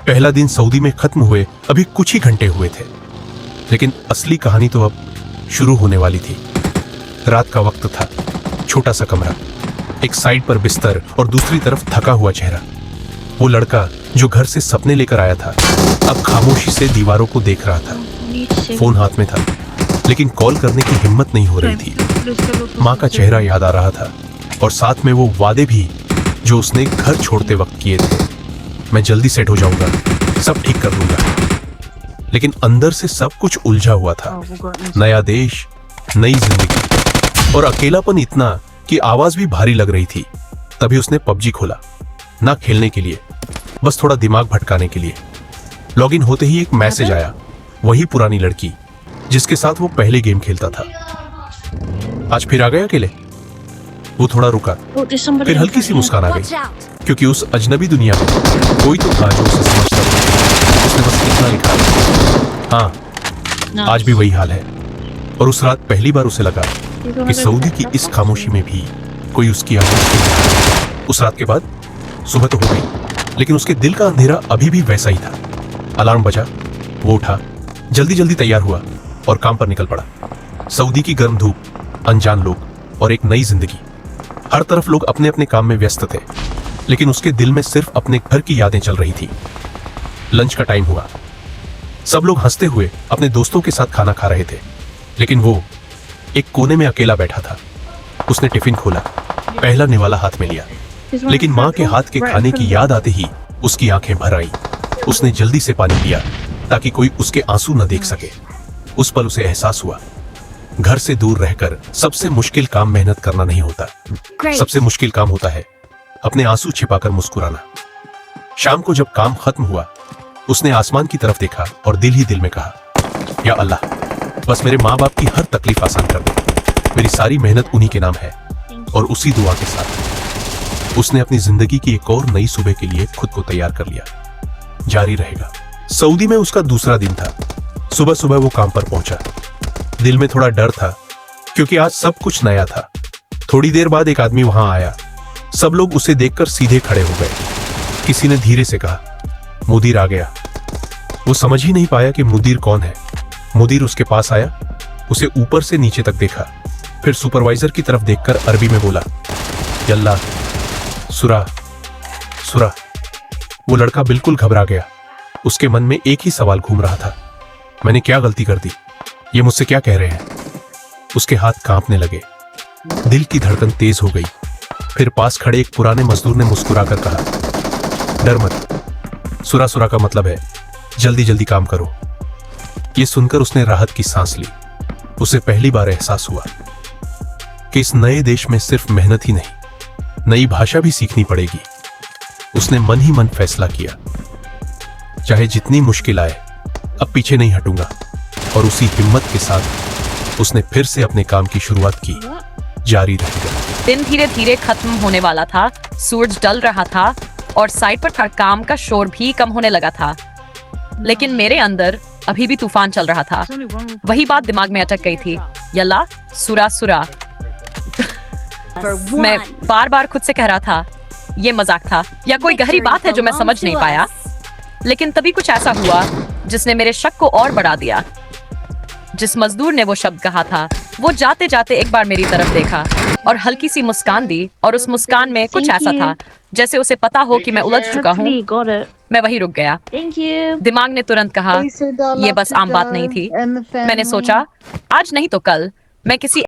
पहला दिन सऊदी में खत्म हुए अभी कुछ ही घंटे हुए थे, लेकिन असली कहानी तो अब शुरू होने वाली थी। रात का वक्त था, छोटा सा कमरा, एक साइड पर बिस्तर और दूसरी तरफ थका हुआ चेहरा। वो लड़का जो घर से सपने लेकर आया था अब खामोशी से दीवारों को देख रहा था। फोन हाथ में था, लेकिन कॉल करने की हिम्मत नहीं हो रही थी। माँ का चेहरा याद आ रहा था और साथ में वो वादे भी जो उसने घर छोड़ते वक्त किए थे। मैं जल्दी सेट हो जाऊंगा, सब ठीक कर लूंगा। लेकिन अंदर से सब कुछ उलझा हुआ था। नया देश, नई जिंदगी और अकेलापन इतना कि आवाज भी भारी लग रही थी। तभी उसने पबजी खोला, ना खेलने के लिए, बस थोड़ा दिमाग भटकाने के लिए। लॉगिन होते ही एक मैसेज आया, वही पुरानी लड़की जिसके साथ वो पहले गेम खेलता था। आज फिर आ गया अकेले? वो थोड़ा रुका, फिर हल्की सी मुस्कान आ गई, क्योंकि उस अजनबी दुनिया में कोई तो था जो उसे समझता था। उसने बस इतना लिखा, हाँ आज भी वही हाल है। और उस रात पहली बार उसे लगा कि सऊदी की इस खामोशी में भी कोई उसकी आवाज सुन रहा है। उस रात के बाद सुबह तो हो गई, लेकिन उसके दिल का अंधेरा अभी भी वैसा ही था। अलार्म बजा, वो उठा, जल्दी जल्दी तैयार हुआ और काम पर निकल पड़ा। सऊदी की गर्म धूप, अनजान लोग और एक नई जिंदगी। हर तरफ लोग अपने अपने काम में व्यस्त थे, लेकिन उसके दिल में सिर्फ अपने घर की यादें चल रही थी। लंच का टाइम हुआ, सब लोग हंसते हुए अपने दोस्तों के साथ खाना खा रहे थे, लेकिन वो एक कोने में अकेला बैठा था। उसने टिफिन खोला, पहला निवाला हाथ में लिया, लेकिन माँ के हाथ के खाने की याद आते ही उसकी आंखें भर आई। उसने जल्दी से पानी पिया ताकि कोई उसके आंसू न देख सके। उस पल उसे एहसास हुआ, घर से दूर रहकर सबसे मुश्किल काम मेहनत करना नहीं होता। सबसे मुश्किल काम होता है अपने आंसू छिपाकर मुस्कुराना। शाम को जब काम खत्म हुआ, उसने आसमान की तरफ देखा और दिल ही दिल में कहा, या अल्लाह, बस मेरे माँ बाप की हर तकलीफ आसान कर दे। मेरी सारी मेहनत उन्हीं के नाम है। और उसी दुआ के साथ उसने अपनी जिंदगी की एक और नई सुबह के लिए खुद को तैयार कर लिया। जारी रहेगा। सऊदी में उसका दूसरा दिन था। सुबह सुबह वो काम पर पहुंचा। दिल में थोड़ा डर था, क्योंकि आज सब कुछ नया था। थोड़ी देर बाद एक आदमी वहां आया। सब लोग उसे देखकर सीधे खड़े हो गए। किसी ने धीरे से कहा, मुदीर आ गया। वो समझ ही नहीं पाया कि मुदीर कौन है। मुदीर उसके पास आया, उसे ऊपर से नीचे तक देखा, फिर सुपरवाइजर की तरफ देखकर अरबी में बोला, यल्ला सुरा सुरा। वो लड़का बिल्कुल घबरा गया। उसके मन में एक ही सवाल घूम रहा था, मैंने क्या गलती कर दी? ये मुझसे क्या कह रहे हैं? उसके हाथ कांपने लगे, दिल की धड़कन तेज हो गई। फिर पास खड़े एक पुराने मजदूर ने मुस्कुराकर कहा, डर मत, सुरा सुरा का मतलब है जल्दी जल्दी काम करो। ये सुनकर उसने राहत की सांस ली। उसे पहली बार एहसास हुआ कि इस नए देश में सिर्फ मेहनत ही नहीं, नई भाषा भी सीखनी पड़ेगी। उसने मन ही मन फैसला किया, चाहे जितनी मुश्किल आए, अब पीछे नहीं हटूंगा। और उसी हिम्मत के साथ उसने फिर से अपने काम की शुरुआत की। जारी रहेगा। दिन धीरे धीरे खत्म होने वाला था। सूरज ढल रहा था और साइड पर काम का शोर भी कम होने लगा था, लेकिन मेरे अंदर अभी भी तूफान चल रहा था। वही बात दिमाग में अटक गई थी, यल्ला सुरा सुरा। मैं बार बार खुद से कह रहा था, ये मजाक था या कोई गहरी बात है जो मैं समझ नहीं पाया। लेकिन तभी कुछ ऐसा हुआ जिसने मेरे शक को और बढ़ा दिया। जिस मजदूर ने वो शब्द कहा था, वो जाते जाते एक बार मेरी तरफ देखा और हल्की सी मुस्कान दी। और उस मुस्कान में कुछ ऐसा था जैसे उसे पता हो कि मैं उलझ चुका हूँ। मैं वहीं रुक गया। दिमाग ने तुरंत कहा, ये बस आम बात नहीं थी। मैंने सोचा, आज नहीं तो कल मैं किसी